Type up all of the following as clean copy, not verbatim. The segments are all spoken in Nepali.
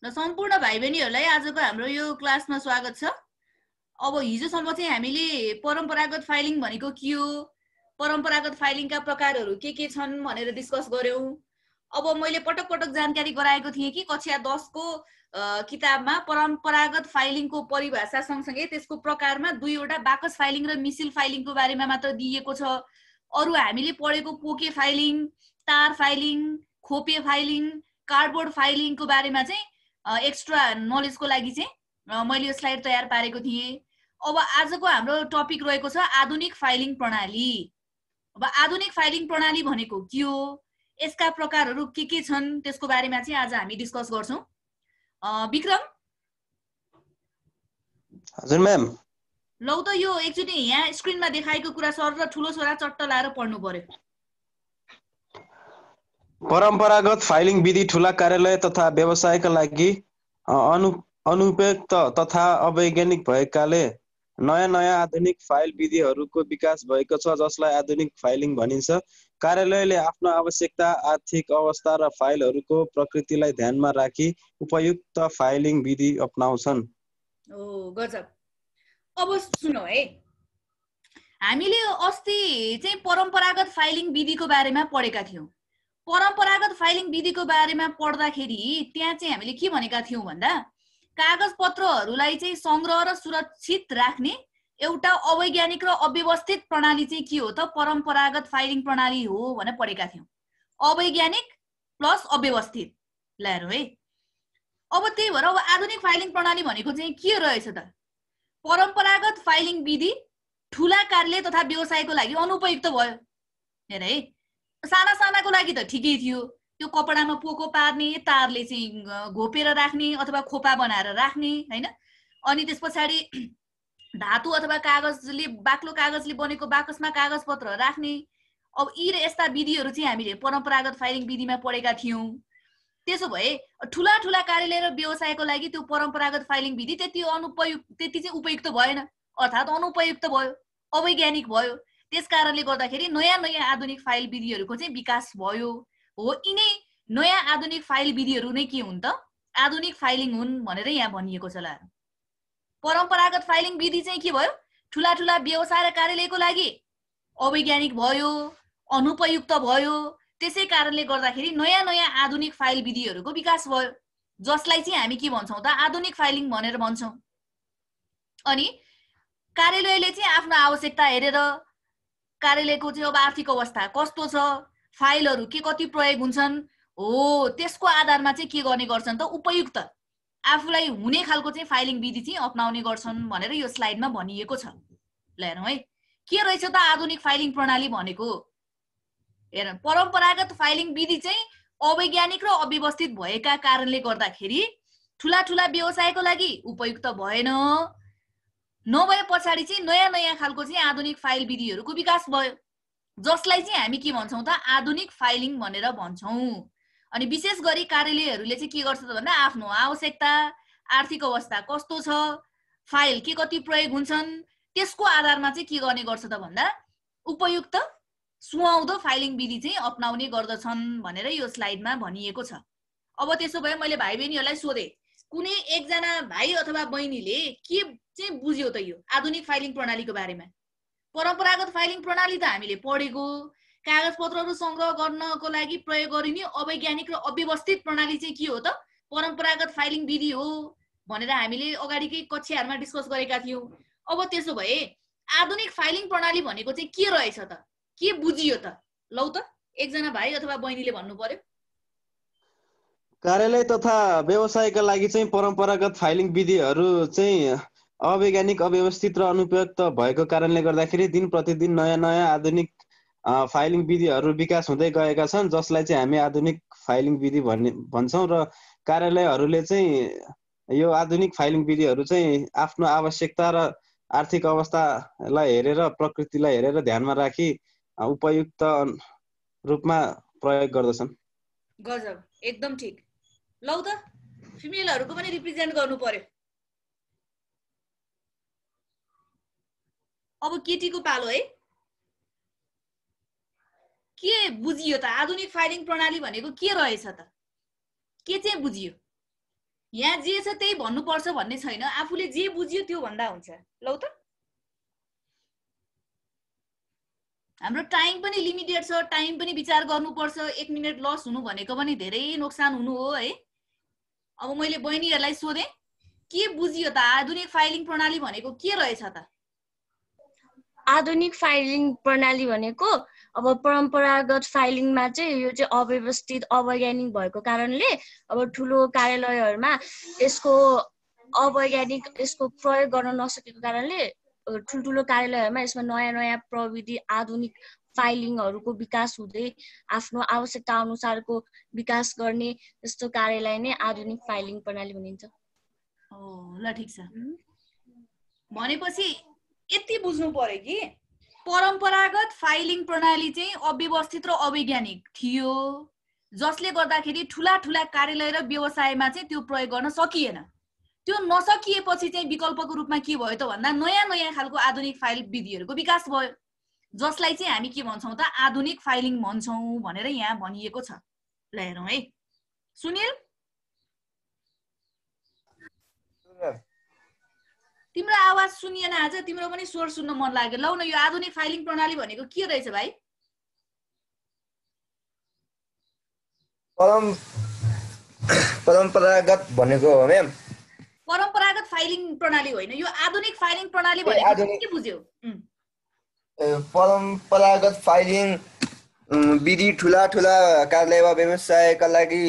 र सम्पूर्ण भाइ बहिनीहरूलाई आजको हाम्रो यो क्लासमा स्वागत छ। अब हिजोसम्म चाहिँ हामीले परम्परागत फाइलिङ भनेको के हो, परम्परागत फाइलिङका प्रकारहरू के छन् भनेर डिस्कस गर्यौं। अब मैले पटक पटक जानकारी गराएको थिएँ कि कक्षा 10 को किताबमा परम्परागत फाइलिङको परिभाषा सँगसँगै त्यसको प्रकारमा दुईवटा बाकस फाइलिङ र मिसिल फाइलिङको बारेमा मात्र दिएको छ। अरु हामीले पढेको पोके फाइलिङ, तार फाइलिङ, खोपे फाइलिङ, कार्डबोर्ड फाइलिङको बारेमा चाहिँ एक्स्ट्रा नलेजको लागि चाहिँ मैले यो स्लाइड तयार पारेको थिएँ। अब आजको हाम्रो टपिक रहेको छ आधुनिक फाइलिङ प्रणाली। अब आधुनिक फाइलिङ प्रणाली भनेको के हो, यसका प्रकारहरू के छन्, त्यसको बारेमा चाहिँ आज हामी डिस्कस गर्छौं। विक्रम। हजुर म्याम। लौ त यो एकचोटि यहाँ स्क्रिनमा देखाएको कुरा सर र ठुलो छोरा चट्ट लाएर पढ्नु पर्यो। परम्परागत फाइलिङ विधि ठूला कार्यालय तथा व्यवसायका लागि अनुपयुक्त तथा अवैज्ञानिक भएकाले नयाँ आधुनिक फाइल विधिहरूको विकास भएको छ, जसलाई आधुनिक फाइलिङ भनिन्छ। कार्यालयले आफ्नो आवश्यकता, आर्थिक अवस्था र फाइलहरूको प्रकृतिलाई ध्यानमा राखी उपयुक्त फाइलिङ विधि अपनाउँछन्। ओ गजब। अब सुनौ है, हामीले अस्ति चाहिँ परम्परागत फाइलिङ विधिको बारेमा पढेका थियौं। परम्परागत फाइलिङ विधिको बारेमा पढ्दाखेरि त्यहाँ चाहिँ हामीले के भनेका थियौं भन्दा कागज पत्रहरूलाई चाहिँ संग्रह र सुरक्षित राख्ने एउटा अवैज्ञानिक र अव्यवस्थित प्रणाली चाहिँ के हो त परम्परागत फाइलिङ प्रणाली हो भनेर पढेका थियौं। अवैज्ञानिक प्लस अव्यवस्थित ल्याएर है। अब त्यही भएर अब आधुनिक फाइलिङ प्रणाली भनेको चाहिँ के रहेछ त? परम्परागत फाइलिङ विधि ठूला कार्यालय तथा व्यवसायको लागि अनुपयुक्त भयो। हेर है, साना सानाको लागि त ठिकै थियो, त्यो कपडामा पोको पार्ने, तारले चाहिँ घोपेर राख्ने अथवा खोपा बनाएर राख्ने हैन। अनि त्यसपछि धातु अथवा कागजले बाक्लो कागजले बनेको बाकसमा कागज पत्र राख्ने। अब यी र यस्ता विधिहरू चाहिँ हामीले परम्परागत फाइलिङ विधिमा पढेका थियौं। त्यसो भए ठूला ठूला कार्यालय र व्यवसायको लागि त्यो परम्परागत फाइलिङ विधि त्यति चाहिँ उपयुक्त भएन, अर्थात् अनुपयुक्त भयो, अवैज्ञानिक भयो। त्यसकारणले गर्दाखेरि नयाँ आधुनिक फाइल विधिहरूको चाहिँ विकास भयो। हो, यिनै नयाँ आधुनिक फाइल विधिहरू नै के हुन् त आधुनिक फाइलिङ हुन् भनेर यहाँ भनिएको छ। ल परम्परागत फाइलिङ विधि चाहिँ के भयो? ठूला ठूला व्यवसाय र कार्यालयको लागि अवैज्ञानिक भयो, अनुपयुक्त भयो। त्यसै कारणले गर्दाखेरि नयाँ आधुनिक फाइल विधिहरूको विकास भयो, जसलाई चाहिँ हामी के भन्छौं त आधुनिक फाइलिङ भनेर भन्छौं। अनि कार्यालयले चाहिँ आफ्नो आवश्यकता हेरेर कार्यालयको चाहिँ अब आर्थिक अवस्था कस्तो छ, फाइलहरू के कति प्रयोग हुन्छन्, हो त्यसको आधारमा चाहिँ के गर्ने गर्छन् त उपयुक्त आफूलाई हुने खालको चाहिँ फाइलिङ विधि चाहिँ अपनाउने गर्छन् भनेर यो स्लाइडमा भनिएको छ। ल हेरौँ है, के रहेछ त आधुनिक फाइलिङ प्रणाली भनेको। हेर, परम्परागत फाइलिङ विधि चाहिँ अवैज्ञानिक र अव्यवस्थित भएका कारणले गर्दाखेरि ठूला ठूला व्यवसायको लागि उपयुक्त भएन। नभए पछाडि चाहिँ नयाँ खालको चाहिँ आधुनिक फाइल विधिहरूको विकास भयो, जसलाई चाहिँ हामी के भन्छौं त आधुनिक फाइलिङ भनेर भन्छौं। अनि विशेष गरी कार्यालयहरूले चाहिँ के गर्छ त भन्दा आफ्नो आवश्यकता, आर्थिक अवस्था कस्तो छ, फाइल के कति प्रयोग हुन्छन्, त्यसको आधारमा चाहिँ के गर्ने गर्छ त भन्दा उपयुक्त सुहाउँदो फाइलिङ विधि चाहिँ अपनाउने गर्दछन् भनेर यो स्लाइडमा भनिएको छ। अब त्यसो भए मैले भाइ बहिनीहरूलाई सोधे, कुनै एकजना भाइ अथवा बहिनीले के चाहिँ बुझ्यो त यो आधुनिक फाइलिङ प्रणालीको बारेमा? परम्परागत फाइलिङ प्रणाली त हामीले पढेको, कागज पत्रहरू संग्रह गर्नको लागि प्रयोग गरिने अवैज्ञानिक र अव्यवस्थित प्रणाली चाहिँ के हो त परम्परागत फाइलिङ विधि हो भनेर हामीले अगाडिकै कक्षाहरुमा डिस्कस गरेका थियौं। अब त्यसो भए आधुनिक फाइलिङ प्रणाली भनेको चाहिँ के रहेछ त, के बुझियो त? लौ त एकजना भाइ अथवा बहिनीले भन्नु पर्यो। कार्यालय तथा व्यवसायका लागि चाहिँ परम्परागत फाइलिङ विधिहरू चाहिँ अवैज्ञानिक, अव्यवस्थित र अनुपयुक्त भएको कारणले गर्दाखेरि दिन प्रतिदिन नयाँ आधुनिक फाइलिङ विधिहरू विकास हुँदै गएका छन्, जसलाई चाहिँ हामी आधुनिक फाइलिङ विधि भन्छौं। र कार्यालयहरूले चाहिँ यो आधुनिक फाइलिङ विधिहरू चाहिँ आफ्नो आवश्यकता र आर्थिक अवस्थालाई हेरेर, प्रकृतिलाई हेरेर ध्यानमा राखी उपयुक्त रूपमा प्रयोग गर्दछन्। गजब, एकदम ठीक। लौ त फिमेलहरुको पनि रिप्रेजेन्ट गर्नु पर्यो। अब केटीको पालो है। के बुझियो त आधुनिक फाइलिङ प्रणाली भनेको के रहेछ त? के चाहिँ बुझियो? यहाँ जे छ त्यही भन्नुपर्छ भन्ने छैन, आफूले जे बुझ्यो त्यो भन्दा हुन्छ। लौ त हाम्रो टाइम पनि लिमिटेड छ, टाइम पनि विचार गर्नुपर्छ। 1 मिनेट लस हुनु भनेको पनि धेरै नोक्सान हुनु हो है। अब मैले बहिनीहरूलाई सोधेँ के बुझियो त, आधुनिक फाइलिङ प्रणाली भनेको के रहेछ त? आधुनिक फाइलिङ प्रणाली भनेको अब परम्परागत फाइलिङमा चाहिँ यो चाहिँ अव्यवस्थित अवैज्ञानिक भएको कारणले अब ठुलो कार्यालयहरूमा यसको प्रयोग गर्न नसकेको कारणले ठुल्ठुलो कार्यालयहरूमा यसमा नयाँ नयाँ प्रविधि आधुनिक फाइलिङहरूको विकास हुँदै आफ्नो आवश्यकता अनुसारको विकास गर्ने यस्तो कार्यलाई नै आधुनिक फाइलिङ प्रणाली भनिन्छ। ल ठिक छ। भनेपछि यति बुझ्नु पर्यो कि परम्परागत फाइलिङ प्रणाली चाहिँ अव्यवस्थित र अवैज्ञानिक थियो, जसले गर्दाखेरि ठुला ठुला कार्यालय र व्यवसायमा चाहिँ त्यो प्रयोग गर्न सकिएन। त्यो नसकिएपछि चाहिँ विकल्पको रूपमा के भयो त भन्दा नयाँ नयाँ खालको आधुनिक फाइल विधिहरूको विकास भयो, जसलाई चाहिँ हामी के भन्छौँ त आधुनिक फाइलिङ भन्छौँ भनेर यहाँ भनिएको छ। ल हेरौँ है। सुनिल, तिम्रो आवाज सुनिएन आज, तिम्रो पनि स्वर सुन्न मन लाग्यो। लौ न, यो आधुनिक फाइलिङ प्रणाली भनेको के रहेछ भाइ? परम्परागत भनेको हो म्याम? परम्परागत फाइलिङ प्रणाली होइन, यो आधुनिक फाइलिङ प्रणाली भनेको के बुझ्यो? परम्परागत फाइलिङ विधि ठुला ठुला कार्यालय वा व्यवसायका लागि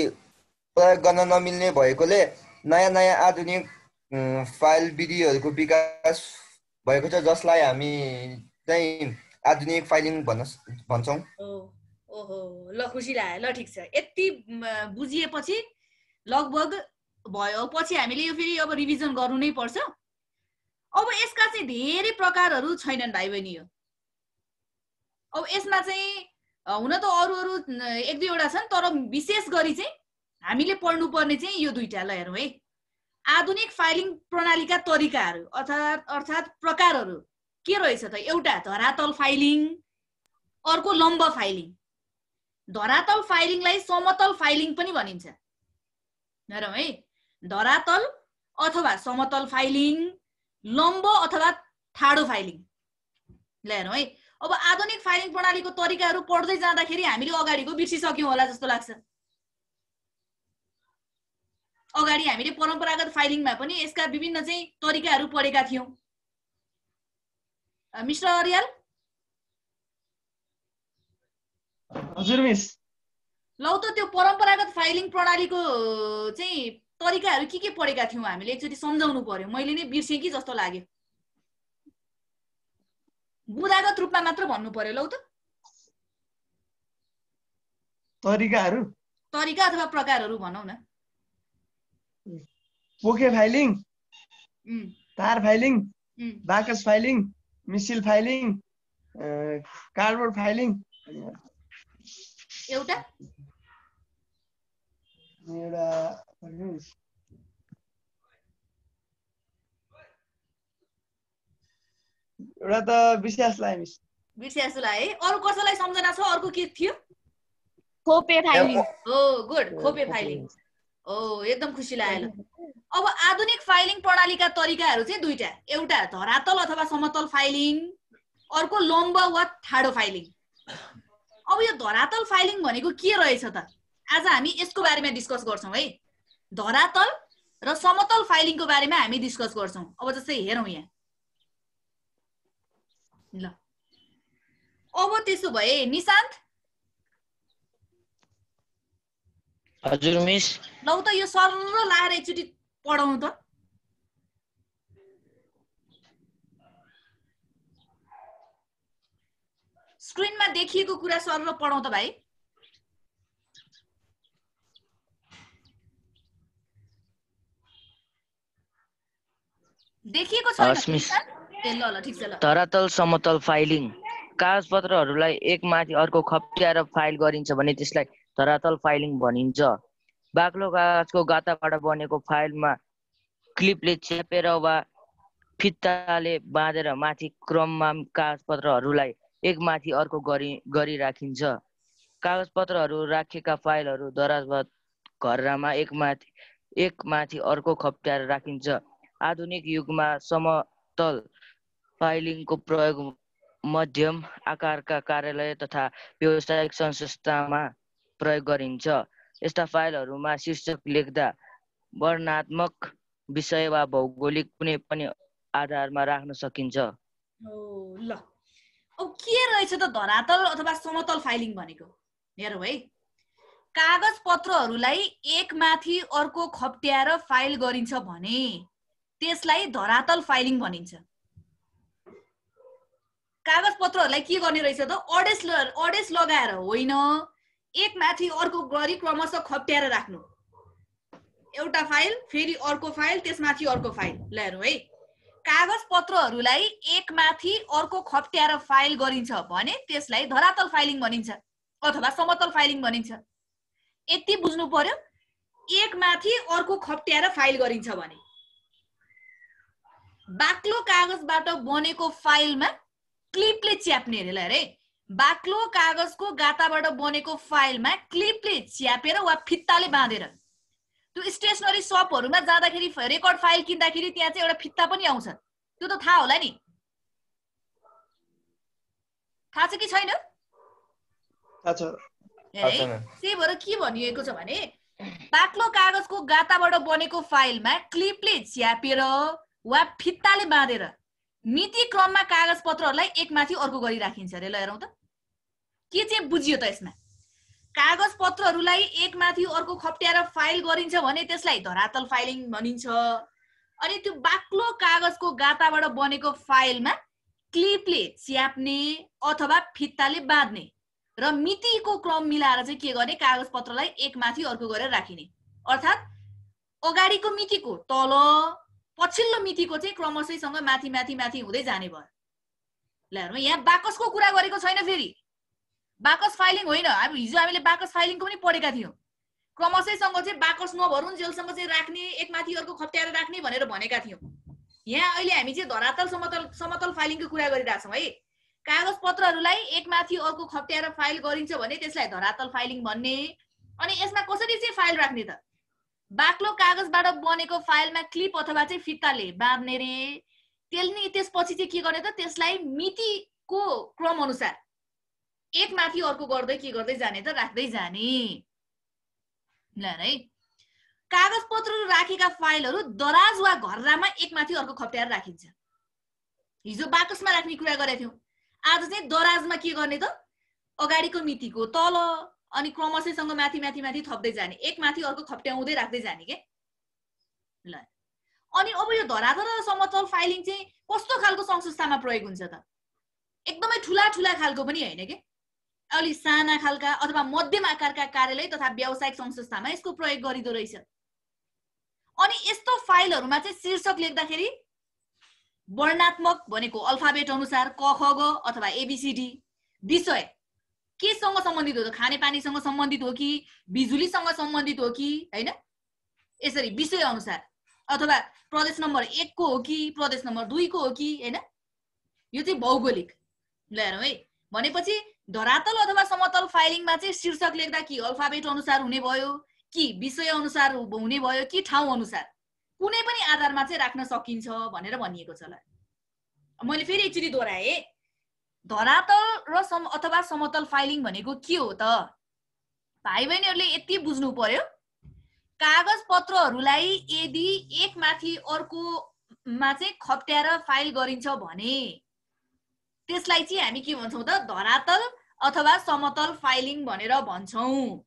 प्रयोग गर्न नमिल्ने भएकोले नयाँ नयाँ आधुनिक फाइल विधिहरूको विकास भएको छ, जसलाई हामी चाहिँ आधुनिक फाइलिङ भन्छौँ। ओहो, ल खुसी लाग्यो। ल ठिक छ, यति बुझिएपछि लगभग भयो। पछि हामीले यो फेरि अब रिभिजन गर्नु नै पर्छ। अब यसका चाहिँ धेरै प्रकारहरू छैनन् भाइ बहिनी। यो अब यसमा चाहिँ हुन त अरू अरू 1-2वटा छन्, तर विशेष गरी चाहिँ हामीले पढ्नुपर्ने चाहिँ यो दुईटा। ल हेरौँ है। आधुनिक फाइलिङ प्रणालीका तरिकाहरू अर्थात् प्रकारहरू के रहेछ त? एउटा धरातल फाइलिङ, अर्को लम्ब फाइलिङ। धरातल फाइलिङलाई समतल फाइलिङ पनि भनिन्छ। हेरौँ है, धरातल अथवा समतल फाइलिङ, लम्ब अथवा ठाडो फाइलिङ। ल हेरौँ है। अब आधुनिक फाइलिङ प्रणालीको तरिकाहरू पढ्दै जाँदाखेरि हामीले अगाडिको बिर्सिसक्यौँ होला जस्तो लाग्छ। अगाडि हामीले परम्परागत फाइलिङमा पनि यसका विभिन्न चाहिँ तरिकाहरू पढेका थियौँ। मिस्टर अर्याल? हजुर मिस। लौ त त्यो परम्परागत फाइलिङ प्रणालीको चाहिँ तरिकाहरू के पढेका थियौँ हामीले? एकचोटि सम्झाउनु पर्यो, मैले नै बिर्सेँ कि जस्तो लाग्यो। बुदागत रूपमा मात्र भन्नु पर्यो। लौ त तरिका अथवा प्रकारहरू भनौँ न। पोके फाइलिङ, तार फाइलिङ, बाकस filing, missile filing, cardboard filing. एउटा त विश्वास लाग्यो मिस। विश्वास लाग्यो। अरू कसैलाई सम्झना छ? अर्को के थियो? खोपे फाइलिङ। हो, गुड, खोपे फाइलिङ। एकदम खुसी लाग्यो। अब आधुनिक फाइलिङ प्रणालीका तरिकाहरू चाहिँ दुईटा, एउटा धरातल अथवा समतल फाइलिङ, अर्को लम्ब वा ठाडो फाइलिङ। अब यो धरातल फाइलिङ भनेको के रहेछ त? आज हामी यसको बारेमा डिस्कस गर्छौँ है। धरातल र समतल फाइलिङको बारेमा हामी डिस्कस गर्छौँ। अब जस्तै हेरौँ यहाँ। ल अब त्यसो भए निशान्त? हजुर मिस। लौ त यो सरल लाएर एकचोटि पढाउनु त। स्क्रिनमा देखिएको कुरा सरल पढाउँ त भाइ। देखिएको छैन? ल ठिक छ। ल धरातल समतल फाइलिङ कागजपत्रहरूलाई एक माथि अर्को खप्ट्याएर फाइल गरिन्छ भने त्यसलाई धरातल फाइलिङ भनिन्छ। बाक्लो कागजको गाताबाट बनेको फाइलमा क्लिपले च्यापेर वा फित्ताले बाँधेर माथि क्रममा कागजपत्रहरूलाई एक माथि अर्को गरी राखिन्छ। कागजपत्रहरू राखेका फाइलहरू दराजमा घरमा एक माथि अर्को खप्ट्याएर राखिन्छ। आधुनिक युगमा समतल फाइलिङको प्रयोग मध्यम आकारका कार्यालय तथा व्यावसायिक संस्थामा प्रयोग गरिन्छ। यस्ता फाइलहरूमा शीर्षक लेख्दा वर्णनात्मक विषय वा भौगोलिक कुनै पनि आधारमा राख्न सकिन्छ। ल अब के रहेछ त धरातल अथवा समतल फाइलिङ भनेको? हेरौँ है, कागज पत्रहरूलाई एक माथि अर्को खप्ट्याएर फाइल गरिन्छ भने त्यसलाई धरातल फाइलिङ भनिन्छ। कागज पत्रहरूलाई के गर्ने रहेछ त? अडेस लगाएर होइन, एक माथि अर्को गरी क्रमशः खप्ट्याएर राख्नु। एउटा फाइल फेरि अर्को फाइल त्यसमाथि अर्को फाइल। ल हेरौँ है, कागज पत्रहरूलाई एक माथि अर्को खप्ट्याएर फाइल गरिन्छ भने त्यसलाई धरातल फाइलिङ भनिन्छ अथवा समतल फाइलिङ भनिन्छ। यति बुझ्नु पर्यो, एक माथि अर्को खप्ट्याएर फाइल गरिन्छ भने। बाक्लो कागजबाट बनेको फाइलमा क्लिपले च्याप्ने रे। ल हेरे, बाक्लो कागजको गाताबाट बनेको फाइलमा क्लिपले च्यापेर वा फित्ताले बाँधेर। त्यो स्टेसनरी शपहरुमा जाँदाखेरि रेकर्ड फाइल किन्दाखेरि त्यहाँ चाहिँ एउटा फित्ता पनि आउँछ, त्यो त थाहा होला नि? थाहा छ कि छैन? थाहा छ। त्यही भएर के भनिएको छ भने बाक्लो कागजको गाताबाट बनेको फाइलमा क्लिपले च्यापेर वा फित्ताले बाँधेर मिति क्रममा कागज पत्रहरूलाई एकमाथि अर्को गरी राखिन्छ रे। ल हेरौँ त के चाहिँ बुझियो त यसमा। कागज पत्रहरूलाई एकमाथि अर्को खप्ट्याएर फाइल गरिन्छ भने त्यसलाई धरातल फाइलिङ भनिन्छ। अनि त्यो बाक्लो कागजको गाताबाट बनेको फाइलमा क्लिपले च्याप्ने अथवा फित्ताले बाँध्ने र मितिको क्रम मिलाएर चाहिँ के गर्ने, कागज पत्रलाई एकमाथि अर्को गरेर राखिने। अर्थात् अगाडिको मितिको तल पछिल्लो मितिको चाहिँ क्रमशःसँग माथि माथि माथि हुँदै जाने भयो। ल हेरौँ, यहाँ बाकसको कुरा गरेको छैन। फेरि बाकस फाइलिङ होइन, अब हिजो हामीले बाकस फाइलिङको पनि पढेका थियौँ। क्रमशःसँग चाहिँ बाकस नभरुन् जेलसँग चाहिँ राख्ने, एकमाथि अर्को खप्ट्याएर राख्ने भनेर भनेका थियौँ। यहाँ अहिले हामी चाहिँ धरातल समतल फाइलिङको कुरा गरिरहेछौँ है। कागज पत्रहरूलाई एकमाथि अर्को खप्ट्याएर फाइल गरिन्छ भने त्यसलाई धरातल फाइलिङ भन्ने। अनि यसमा कसरी चाहिँ फाइल राख्ने त? बाक्लो कागजबाट बनेको फाइलमा क्लिप अथवा चाहिँ फित्ताले बाँध्ने रे। त्यसपछि चाहिँ के गर्ने त? त्यसलाई मितिको क्रम अनुसार एकमाथि अर्को गर्दै के गर्दै जाने त? राख्दै जाने। ल है, कागज पत्रहरू राखेका फाइलहरू दराज वा घर्रामा एकमाथि अर्को खप्ट्याएर राखिन्छ। हिजो बाकसमा राख्ने कुरा गरेका थियौँ, आज चाहिँ दराजमा के गर्ने त? अगाडिको मितिको तल अनि क्रमशःसँग माथि माथि माथि थप्दै जाने, एकमाथि अर्को खप्ट्याउँदै राख्दै जाने के। ल अनि अब यो धरातल र समतल फाइलिङ चाहिँ कस्तो खालको संस्थामा प्रयोग हुन्छ त? एकदमै ठुला ठुला खालको पनि होइन के, अलि साना खालका अथवा मध्यम आकारका कार्यालय तथा व्यावसायिक संस्थामा यसको प्रयोग गरिदो रहेछ। अनि यस्तो फाइलहरूमा चाहिँ शीर्षक लेख्दाखेरि वर्णात्मक भनेको अल्फाबेट अनुसार क ख ग अथवा एबीसीडी, विषय केसँग सम्बन्धित हो त? खानेपानीसँग सम्बन्धित हो कि बिजुलीसँग सम्बन्धित हो कि हैन, यसरी विषय अनुसार, अथवा प्रदेश नम्बर 1 को हो कि प्रदेश नम्बर 2 को हो कि हैन, यो चाहिँ भौगोलिक। ल हेरौँ है, भनेपछि धरातल अथवा समतल फाइलिङमा चाहिँ शीर्षक लेख्दा कि अल्फाबेट अनुसार हुने भयो कि विषय अनुसार हुने भयो कि ठाउँ अनुसार कुनै पनि आधारमा चाहिँ राख्न सकिन्छ भनेर भनिएको छ। ल मैले फेरि एकचोटि दोहोऱ्याए, धरातल र अथवा समतल फाइलिङ भनेको के हो त? भाइ बहिनीहरूले यति बुझ्नु पर्यो, कागज पत्रहरूलाई यदि एकमाथि अर्कोमा चाहिँ खप्ट्याएर फाइल गरिन्छ भने त्यसलाई चाहिँ हामी के भन्छौँ त? धरातल अथवा समतल फाइलिङ भनेर भन्छौँ।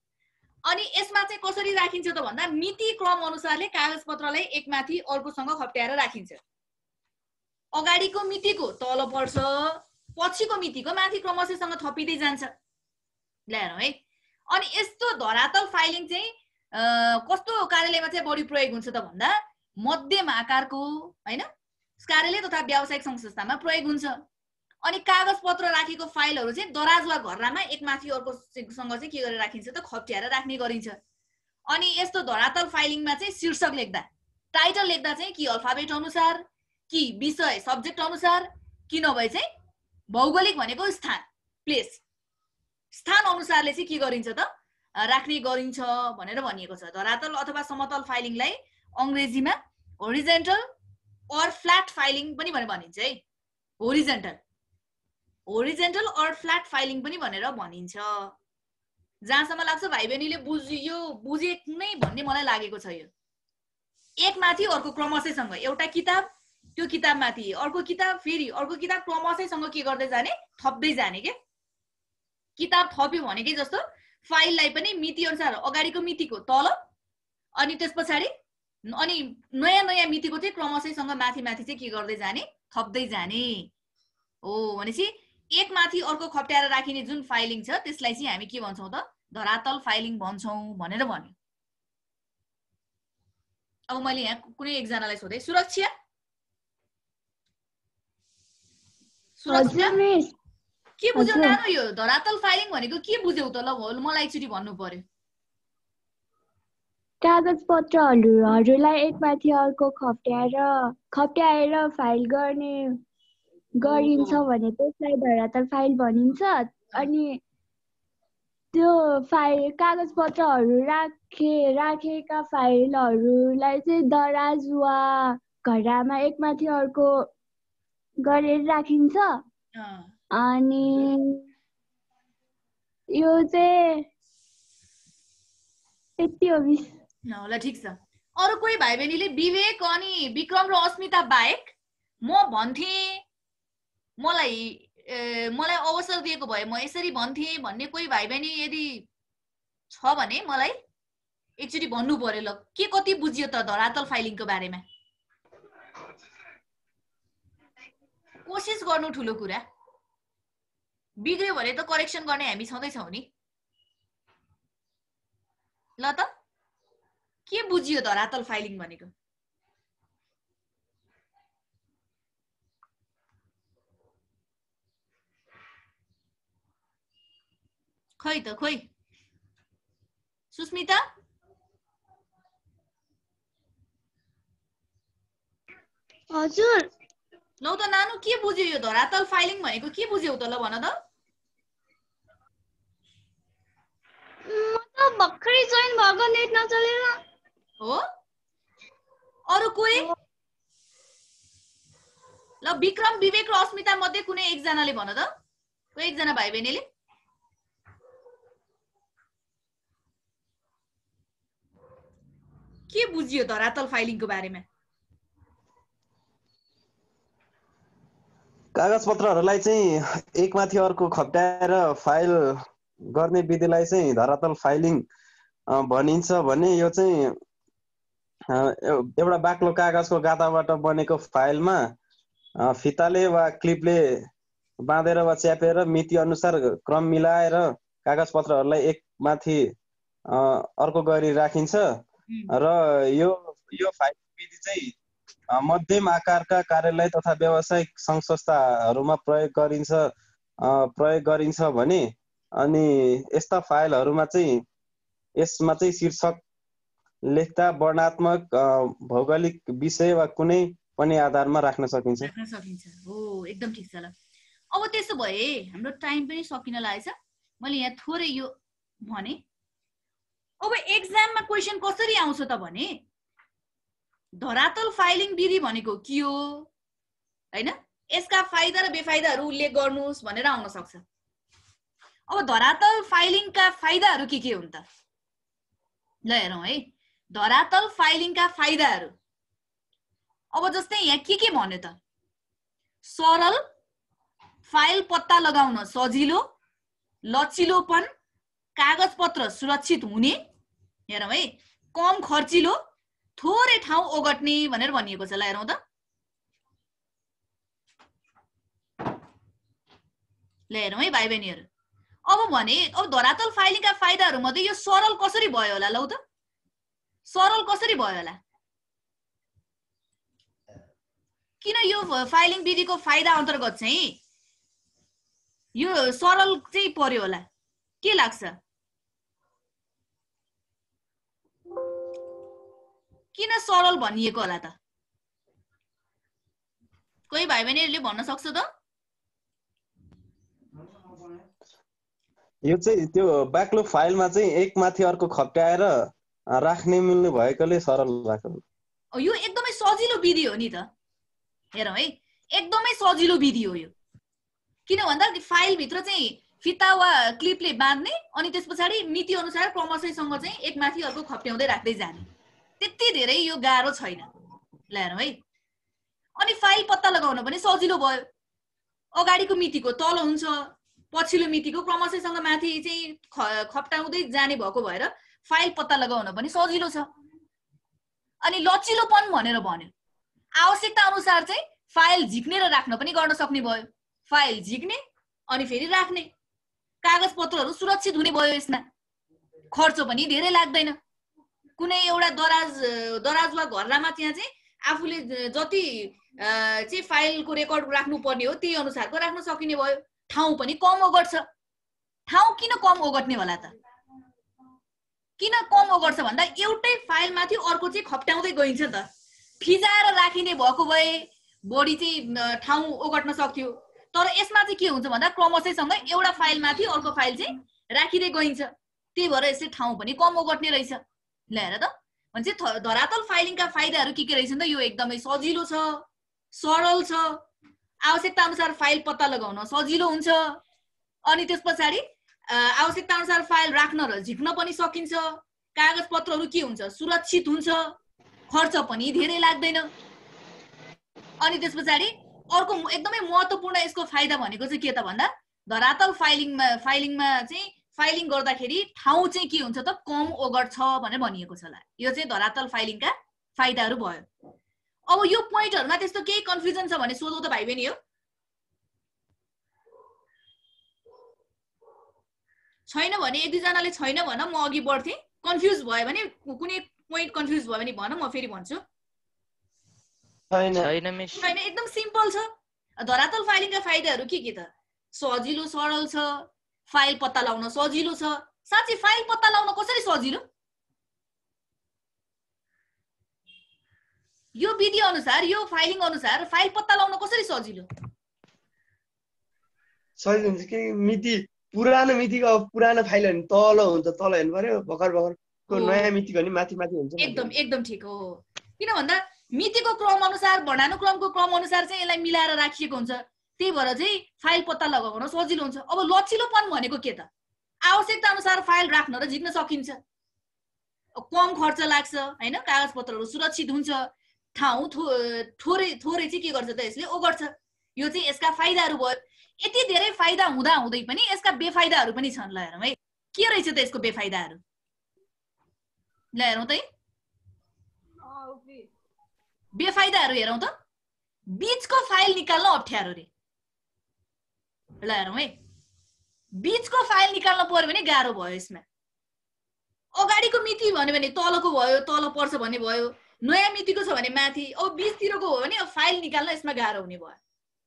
अनि यसमा चाहिँ कसरी राखिन्छ त भन्दा मिति क्रम अनुसारले कागज पत्रलाई एकमाथि अर्कोसँग खप्ट्याएर राखिन्छ। अगाडिको मितिको तल पर्छ, पछिको मितिको माथि क्रमशःसँग थपिँदै जान्छ। ल हेरौँ है, अनि यस्तो धरातल फाइलिङ चाहिँ कस्तो कार्यालयमा चाहिँ बढी प्रयोग हुन्छ त भन्दा मध्यम आकारको हैन कार्यालय तथा व्यावसायिक संस्थामा प्रयोग हुन्छ। अनि कागज पत्र राखेको फाइलहरू चाहिँ दराज वा घर्रामा एकमाथि अर्कोसँग चाहिँ के गरेर राखिन्छ त? खप्ट्याएर राख्ने गरिन्छ। अनि यस्तो धरातल फाइलिङमा चाहिँ शीर्षक लेख्दा, टाइटल लेख्दा चाहिँ कि अल्फाबेट अनुसार कि विषय सब्जेक्ट अनुसार कि नभए चाहिँ भौगोलिक भनेको स्थान प्लेस, स्थान अनुसारले चाहिँ के गरिन्छ त? राख्ने गरिन्छ भनेर भनिएको छ। धरातल अथवा समतल फाइलिङलाई अंग्रेजीमा होरिजेन्टल अर फ्ल्याट फाइलिङ पनि भनेर भनिन्छ है। होरिजेन्टल अर फ्ल्याट फाइलिङ पनि भनेर भनिन्छ। जहाँसम्म लाग्छ भाइ बहिनीले बुझे नै भन्ने मलाई लागेको छ। यो एक माथि अर्को क्रमशःसँग एउटा किताब, त्यो किताबमाथि अर्को किताब, फेरि अर्को किताब क्रमशःसँग के गर्दै जाने, थप्दै जाने के। किताब थप्यो भनेकै जस्तो फाइललाई पनि मिति अनुसार अगाडिको मितिको तल अनि त्यस पछाडि अनि नयाँ नयाँ मितिको चाहिँ क्रमशःसँग माथि माथि चाहिँ के गर्दै जाने, थप्दै जाने हो। भनेपछि एक माथि अर्को खप्ट्याएर राखिने जुन फाइलिङ छ त्यसलाई चाहिँ हामी के भन्छौँ त, धरातल फाइलिङ भन्छौँ भनेर भन्यो। अब मैले यहाँ कुनै एकजनालाई सोधेँ, सुरक्षा के बुझ्यौ नानो? यो धरातल फाइलिङ भनेको के बुझ्यौ त? ल मलाई एकचोटि भन्नु पर्यो। कागज पत्रहरूलाई एकमाथि अर्को खप्ट्याएर फाइल गरिन्छ भने त्यसलाई धरातल फाइल भनिन्छ। अनि त्यो कागज पत्रहरू राखेका फाइलहरूलाई चाहिँ दराज वा घडामा एकमाथि अर्को गरेर राखिन्छ। अनि यो चाहिँ यति हो मिस। ल ठिक छ। अरू कोही भाइ बहिनीले विवेक अनि विक्रम र अस्मिता बाहेक म भन्थे, मलाई अवसर दिएको भए म यसरी भन्थे भन्ने कोही भाइ बहिनी यदि छ भने मलाई एकचोटि भन्नु पर्यो। ल के कति बुझियो त धरातल फाइलिङको बारेमा? कोसिस गर्नु ठुलो कुरा, बिग्रियो भने त करेक्सन गर्ने हामी छँदैछौँ नि। ल त के बुझियो धरातल फाइलिङ भनेको? खै त खोइ सुस्मिता? हजुर। लौ त नानु के बुझ्यो यो धरातल फाइलिङ भनेको? के बुझ्यौ त? ल भन त। म त भर्खरै जोइन भएको, नेट नचलेर हो। अरू कोही? ल विक्रम, विवेक र अस्मिता मध्ये कुनै एकजनाले भन त, कोही एकजना भाइ बहिनीले। के बुझियो धरातल फाइलिङको बारेमा? कागज पत्रहरूलाई चाहिँ एकमाथि अर्को खप्ट्याएर फाइल गर्ने विधिलाई चाहिँ धरातल फाइलिङ भनिन्छ भने यो चाहिँ एउटा बाक्लो कागजको गाताबाट बनेको फाइलमा फिताले वा क्लिपले बाँधेर वा च्यापेर मिति अनुसार क्रम मिलाएर कागज पत्रहरूलाई एकमाथि अर्को गरी राखिन्छ। र यो फाइल विधि चाहिँ मध्यम आकारका कार्यालय तथा व्यावसायिक सङ्घ संस्थाहरूमा प्रयोग गरिन्छ भने अनि यस्ता फाइलहरूमा चाहिँ यसमा चाहिँ शीर्षक लेख्दा वर्णनात्मक भौगोलिक विषय वा कुनै पनि आधारमा राख्न सकिन्छ। हो, एकदम ठिक छ। ल अब त्यसो भए हाम्रो टाइम पनि सकिन लागेछ। मैले यहाँ थोरै यो भने अब एक्जाममा क्वेसन कसरी आउँछ त भने धरातल फाइलिङ विधि भनेको के हो हैन, यसका फाइदा र बेफाइदाहरू उल्लेख गर्नुस् भनेर आउन सक्छ। अब धरातल फाइलिङका फाइदाहरू के हुन् त? ल हेरौँ है, धरातल फाइलिङका फाइदाहरू। अब जस्तै यहाँ के भन्यो त? सरल, फाइल पत्ता लगाउन सजिलो, लचिलोपन, कागज पत्र सुरक्षित हुने, हेरौँ है, कम खर्चिलो, थोरै ठाउँ ओगट्ने भनेर भनिएको छ। ल हेरौँ त। ल हेरौँ है भाइ बहिनीहरू। अब धरातल फाइलिङका फाइदाहरू मध्ये यो सरल कसरी भयो होला? लौ त सरल कसरी भयो होला? किन यो फाइलिङ विधिको फाइदा अन्तर्गत चाहिँ यो सरल चाहिँ पर्यो होला? के लाग्छ? किन सरल भनिएको होला त? कोही भाइ बहिनीहरूले भन्न सक्छ त? यो चाहिँ त्यो ब्याकलग फाइलमा चाहिँ एक माथि अर्को खप्ट्याएर राख्ने मिल्ने भएकोले सरल भएको। यो एकदमै सजिलो विधि हो नि त, हेरौँ है, एकदमै सजिलो विधि हो यो। किन भन्दा फाइल भित्र चाहिँ फिता वा क्लिपले बाँध्ने अनि त्यस पछाडि मिति अनुसार क्रमशःसँग चाहिँ एक माथि अर्को खप्ट्याउँदै राख्दै जाने, त्यति धेरै यो गाह्रो छैन। ल हेरौँ है, अनि फाइल पत्ता लगाउन पनि सजिलो भयो। अगाडिको मितिको तल हुन्छ, पछिल्लो मितिको क्रमशःसँग माथि चाहिँ खप्टाउँदै जाने भएको भएर फाइल पत्ता लगाउन पनि सजिलो छ। अनि लचिलोपन भनेर भन्यो, आवश्यकता अनुसार चाहिँ फाइल झिक्ने र राख्न पनि गर्न सक्ने भयो। फाइल झिक्ने अनि फेरि राख्ने, कागज पत्रहरू सुरक्षित हुने भयो। यसमा खर्च पनि धेरै लाग्दैन। कुनै एउटा दराज वा घरनामा त्यहाँ चाहिँ आफूले जति चाहिँ फाइलको रेकर्ड राख्नुपर्ने हो त्यही अनुसारको राख्न सकिने भयो। ठाउँ पनि कम ओगट्छ। ठाउँ किन कम ओगट्ने होला त? किन कम ओगट्छ भन्दा एउटै फाइलमाथि अर्को चाहिँ खप्ट्याउँदै गइन्छ नि त। फिजाएर राखिने भएको भए बढी चाहिँ ठाउँ ओगट्न सक्थ्यो, तर यसमा चाहिँ के हुन्छ भन्दा क्रमशःसँग एउटा फाइलमाथि अर्को फाइल चाहिँ राखिँदै गइन्छ, त्यही भएर यसले ठाउँ पनि कम ओगट्ने रहेछ। ल हेर त, भन्छ धरातल फाइलिङका फाइदाहरू के रहेछन् त? यो एकदमै सजिलो छ, सरल छ, आवश्यकता अनुसार फाइल पत्ता लगाउन सजिलो हुन्छ, अनि त्यस पछाडि आवश्यकता अनुसार फाइल राख्न र झिक्न पनि सकिन्छ, कागज पत्रहरू के हुन्छ सुरक्षित हुन्छ, खर्च पनि धेरै लाग्दैन। अनि त्यस पछाडि अर्को एकदमै महत्त्वपूर्ण यसको फाइदा भनेको चाहिँ के त भन्दा धरातल फाइलिङमा चाहिँ फाइलिङ गर्दाखेरि ठाउँ चाहिँ के हुन्छ त कम ओगट्छ भनेर भनिएको छ। यो चाहिँ धरातल फाइलिङका फाइदाहरू भयो। अब यो पोइन्टहरुमा त्यस्तो केही कन्फ्युजन छ भने सोधौ त भाइ बहिनी हो? छैन भने एक दुई जनाले छैन भन, म अघि बढ्थे। कन्फ्युज भयो भने कुनै पोइन्ट कन्फ्युज भयो भने भन, म फेरि भन्छु। छैन, एकदम सिम्पल छ। धरातल फाइलिङका फाइदाहरू के त? सजिलो सरल छ, फाइल पत्ता लगाउन सजिलो छ। साँच्चै फाइल पत्ता लगाउन कसरी सजिलो? यो विधि अनुसार, यो फाइलिङ अनुसार फाइल पत्ता लगाउन कसरी सजिलो? सजिलो हुन्छ कि मिति पुरानो मितिको पुरानो फाइल हो नि तल हुन्छ, तल हेर्नु पर्यो, भर्खरको नयाँ मितिको नि माथि माथि हुन्छ। एकदम ठिक हो। किन भन्दा मितिको क्रम अनुसार, वर्णानुक्रमको क्रम अनुसार चाहिँ यसलाई मिलाएर राखिएको हुन्छ, त्यही भएर चाहिँ फाइल पत्ता लगाउन सजिलो हुन्छ। अब लचिलोपन भनेको के त? आवश्यकता अनुसार फाइल राख्न र झिक्न सकिन्छ, कम खर्च लाग्छ हैन, कागज पत्रहरू सुरक्षित हुन्छ, ठाउँ थोरै चाहिँ के गर्छ त यसले ओगट्छ। यो चाहिँ यसका फाइदाहरू भयो। यति धेरै फाइदा हुँदा हुँदै पनि यसका बेफाइदाहरू पनि छन्। ल हेरौँ है, के रहेछ त यसको बेफाइदाहरू? ल हेरौँ त है, बेफाइदाहरू हेरौँ त। बीचको फाइल निकाल्न अप्ठ्यारो रे। ल हेरौँ है, बीचको फाइल निकाल्न पर्यो भने गाह्रो भयो। यसमा अगाडिको मिति भन्यो भने तलको भयो, तल पर्छ भन्ने भयो, नयाँ मितिको छ भने माथि, अब बीचतिरको हो भने फाइल निकाल्न यसमा गाह्रो हुने भयो।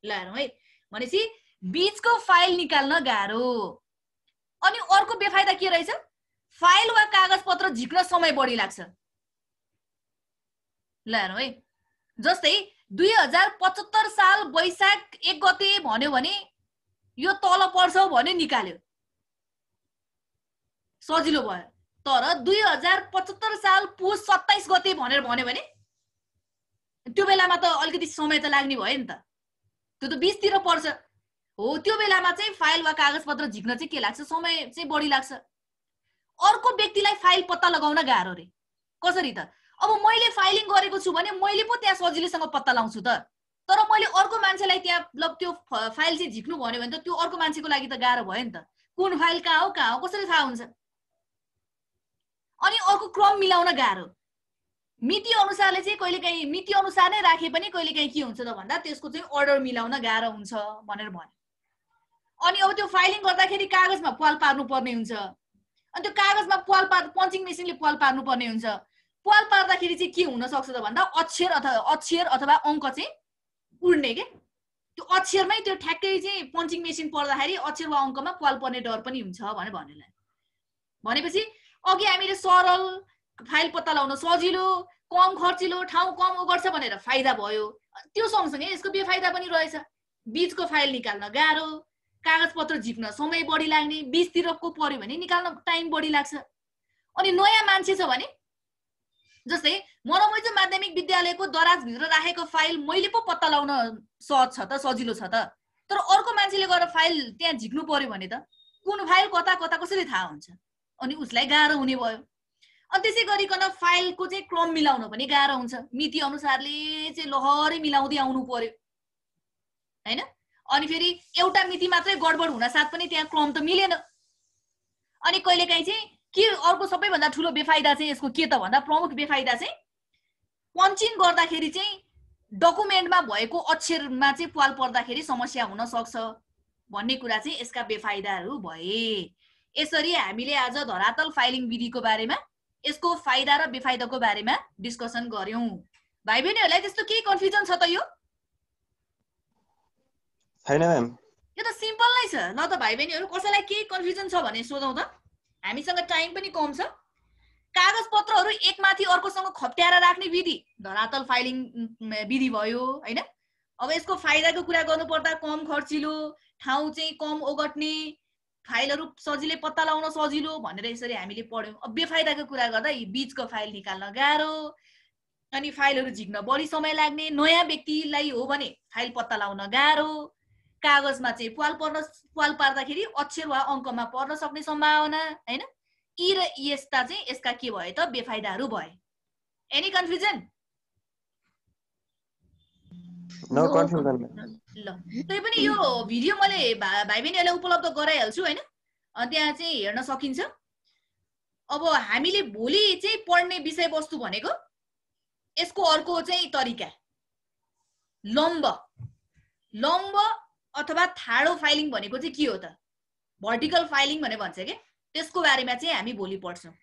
ल हेरौँ है, भनेपछि बीचको फाइल निकाल्न गाह्रो। अनि अर्को बेफाइदा के रहेछ? फाइल वा कागज पत्र झिक्न समय बढी लाग्छ। ल हेरौँ है, जस्तै 2075 साल वैशाख 1 गते भन्यो भने यो तल पर्छ भन्यो निकाल्यो, सजिलो भयो। तर 2075 साल पुस 27 गते भनेर भन्यो भने त्यो बेलामा त अलिकति समय त लाग्ने भयो नि त, त्यो त 20 तिर पर्छ हो। त्यो बेलामा चाहिँ फाइल वा कागज पत्र झिक्न चाहिँ के लाग्छ? समय चाहिँ बढी लाग्छ। अर्को व्यक्तिलाई फाइल पत्ता लगाउन गाह्रो रे। कसरी त? अब मैले फाइलिङ गरेको छु भने मैले पो त्यहाँ सजिलैसँग पत्ता लगाउँछु त, तर मैले अर्को मान्छेलाई त्यहाँ त्यो फाइल चाहिँ झिक्नु भन्यो भने त त्यो अर्को मान्छेको लागि त गाह्रो भयो नि त। कुन फाइल कहाँ हो कसरी थाहा हुन्छ? अनि अर्को क्रम मिलाउन गाह्रो। मिति अनुसारले चाहिँ कहिलेकाहीँ मिति अनुसार नै राखे पनि कहिलेकाहीँ के हुन्छ त भन्दा त्यसको चाहिँ अर्डर मिलाउन गाह्रो हुन्छ भनेर भन्यो। अनि अब त्यो फाइलिङ गर्दाखेरि कागजमा प्वाल पार्नु पर्ने हुन्छ, अनि त्यो कागजमा प्वाल पञ्चिङ मेसिनले प्वाल पार्नु पर्ने हुन्छ। प्वाल पार्दाखेरि चाहिँ के हुन सक्छ त भन्दा अक्षर अथवा अङ्क चाहिँ उड्ने के, त्यो अक्षरमै त्यो ठ्याक्कै चाहिँ पञ्चिङ मेसिन पर्दाखेरि अक्षर वा अङ्कमा प्वाल पर्ने डर पनि हुन्छ भनेर भन्नुलाई। भनेपछि अघि हामीले सरल, फाइल पत्ता लगाउन सजिलो, कम खर्चिलो, ठाउँ कम ओगट्छ भनेर फाइदा भयो। त्यो सँगसँगै यसको बेफाइदा पनि रहेछ। बीचको फाइल निकाल्न गाह्रो, कागजपत्र झिक्न समय बढी लाग्ने, 20 तिरपको पर्यो भने निकाल्न टाइम बढी लाग्छ। अनि नयाँ मान्छे छ भने जस्तै मरमैजो माध्यमिक विद्यालयको दराजभित्र राखेको फाइल मैले पो पत्ता लगाउन सहज छ त, सजिलो छ त। तर अर्को मान्छेले गएर फाइल त्यहाँ झिक्नु पर्यो भने त कुन फाइल कता कता कसरी थाहा हुन्छ, अनि उसलाई गाह्रो हुने भयो। अनि त्यसै गरिकन फाइलको चाहिँ क्रम मिलाउन पनि गाह्रो हुन्छ, मिति अनुसारले चाहिँ लहरै मिलाउँदै आउनु पर्यो हैन। अनि फेरि एउटा मिति मात्रै गडबड हुन साथ पनि त्यहाँ क्रम त मिलेन। अनि कहिलेकाहीँ चाहिँ के अर्को सबैभन्दा ठुलो बेफाइदा चाहिँ यसको के त भन्दा, प्रमुख बेफाइदा चाहिँ पञ्चिङ गर्दाखेरि चाहिँ डकुमेन्टमा भएको अक्षरमा चाहिँ पाल पर्दाखेरि समस्या हुन सक्छ भन्ने कुरा चाहिँ यसका बेफाइदाहरू भए। यसरी हामीले आज धरातल फाइलिङ विधिको बारेमा, यसको फाइदा र बेफाइदाको बारेमा डिस्कसन गर्यौं। भाइ बहिनीहरूलाई त्यस्तो केही कन्फ्युजन छ त? यो छैन म्याम, यो त सिम्पल नै छ। ल त भाइ बहिनीहरू कसैलाई केही कन्फ्युजन छ भने सोधौँ त, हामीसँग टाइम पनि कम छ। कागजपत्रहरू एकमाथि अर्कोसँग खप्ट्याएर राख्ने विधि धरातल फाइलिङ विधि भयो हैन। अब यसको फाइदाको कुरा गर्नु पर्दा कम खर्चिलो, ठाउँ चाहिँ कम ओगट्ने, फाइलहरू सजिलै पत्ता लगाउन सजिलो भनेर यसरी हामीले पढ्यौं। अब बेफाइदाको कुरा गर्दा यी बीचको फाइल निकाल्न गाह्रो, अनि फाइलहरू झिक्न बढी समय लाग्ने, नयाँ व्यक्तिलाई हो भने फाइल पत्ता लगाउन गाह्रो, कागजमा चाहिँ पाल पार्दाखेरि अक्षर वा अङ्कमा पर्न सक्ने सम्भावना हैन। यी र यस्ता चाहिँ यसका के भए त बेफाइदाहरू भए। Any confusion? No confusion. ल त्यही पनि यो भिडियो मैले भाइ बहिनीहरूलाई उपलब्ध गराइहाल्छु हैन, त्यहाँ चाहिँ हेर्न सकिन्छ। अब हामीले भोलि चाहिँ पढ्ने विषयवस्तु भनेको यसको अर्को चाहिँ तरिका लम्ब अथवा ठाडो फाइलिङ भनेको चाहिँ के हो त, भर्टिकल फाइलिङ भनेर भन्छ के, त्यसको बारेमा चाहिँ हामी भोलि पढ्छौँ।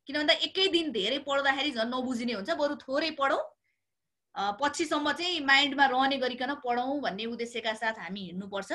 किन भन्दा एकै दिन धेरै पढ्दाखेरि झन् नबुझिने हुन्छ, बरु थोरै पढौँ, पछिसम्म चाहिँ माइन्डमा रहने गरिकन पढौँ भन्ने उद्देश्यका साथ हामी हिँड्नुपर्छ।